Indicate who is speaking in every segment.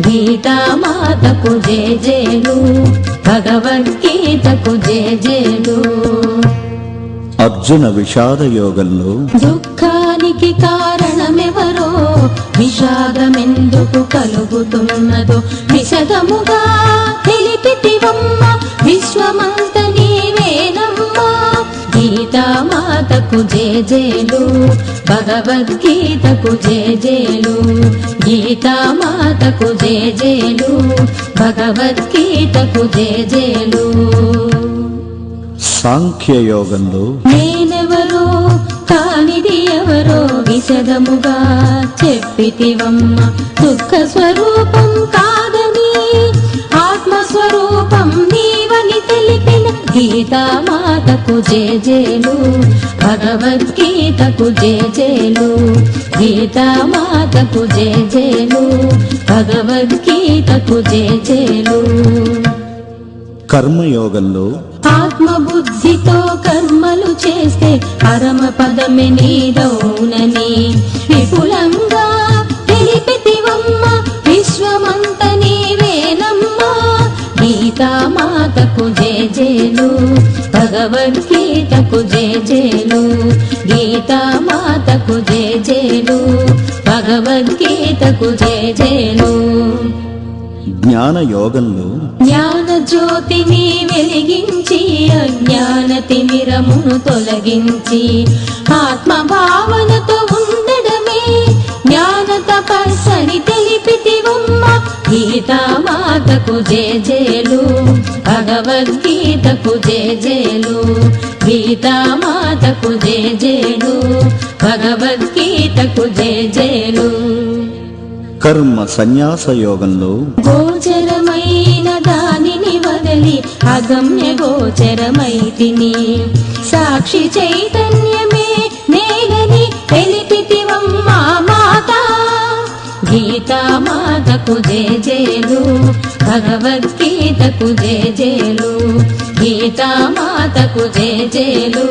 Speaker 1: గీతామాతకు జేజేలు, భగవద్గీతకు జేజేలు.
Speaker 2: అర్జున విషాద యోగంలో
Speaker 1: దుఃఖానికి కారణమెవరో, విషాదమెందుకు కలుగుతున్నదో విశదముగా తెలిపితివమ్మ, విశ్వమంత నీవేనమ్మా. గీతామాతకు జేజేలు, భగవద్గీతకు జేజేలు. గీతామాతకు జేజేలు, భగవద్గీతకు జేజేలు.
Speaker 2: సాంఖ్యయోగంలో
Speaker 1: నేనెవరో కానిది ఎవరో విశదముగా చెప్పితివమ్మ, దుఃఖ స్వరూపం కాదని ఆత్మస్వరూపం నీవని తెలిపిన. గీతామాతకు జేజేలు, భగవద్గీతకు జేజేలు. గీతామాతకు జేజేలు, భగవద్గీతకు జేజేలు.
Speaker 2: కర్మయోగంలో
Speaker 1: ఆత్మబుద్ధితో కర్మలు చేస్తే పరమ పదమే నీదౌనని విపులంగా తెలిపితివమ్మ, విశ్వమంత నీవేనమ్మా. గీతామాతకు జేజేలు, భగవద్గీతకు జేజేలు. గీతామాతకు జేజేలు, భగవద్గీతకు జేజేలు.
Speaker 2: జ్ఞాన యోగంలో
Speaker 1: జ్ఞాన జ్యోతిని వెలిగించి అజ్ఞాన తిమిరమును తొలగించి ఆత్మభావనతో ఉండడమే జ్ఞాన తపస్సని తెలిపితివమ్మ. గీతామాతకు జేజేలు, భగవద్గీతకు జేజేలు. గీతామాతకు జేజేలు, భగవద్గీతకు జేజేలు.
Speaker 2: కర్మ సన్యాస యోగంలో
Speaker 1: గోచరమైన దానిని వదలి అగమ్య గోచరమైతిని, సాక్షి చైతన్యమే నేనని తెలిపితివమ్మా మాత. గీతామాతకు జేజేలు, భగవద్గీతకు జేజేలు. గీతామాతకు జేజేలు,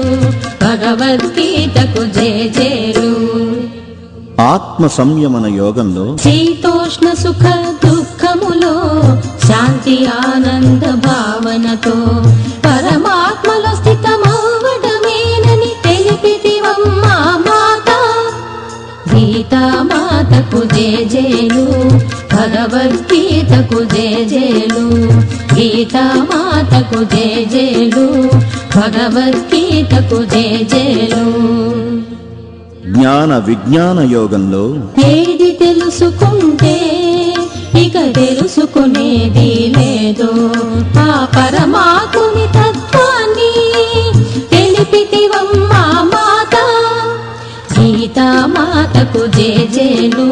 Speaker 1: భగవద్గీతకు జేజేలు.
Speaker 2: ఆత్మ సంయమన యోగంలో
Speaker 1: శీతోష్ణ సుఖ దుఃఖములో శాంతి ఆనంద భావనతో పరమాత్మలో స్థితమవ్వడమేనని తెలిపితివమ్మా మాత. గీతామాతకు జేజేలు, భగవద్గీతకు జేజేలు. గీతామాతకు జేజేలు, భగవద్గీతకు జేజేలు.
Speaker 2: జ్ఞాన విజ్ఞాన యోగంలో
Speaker 1: ఏది తెలుసుకుంటే ఇక తెలుసుకునేది లేదో ఆ పరమాత్ముని తత్వాన్ని తెలిపితివమ్మా మాత. గీతామాతకు జేజేలు,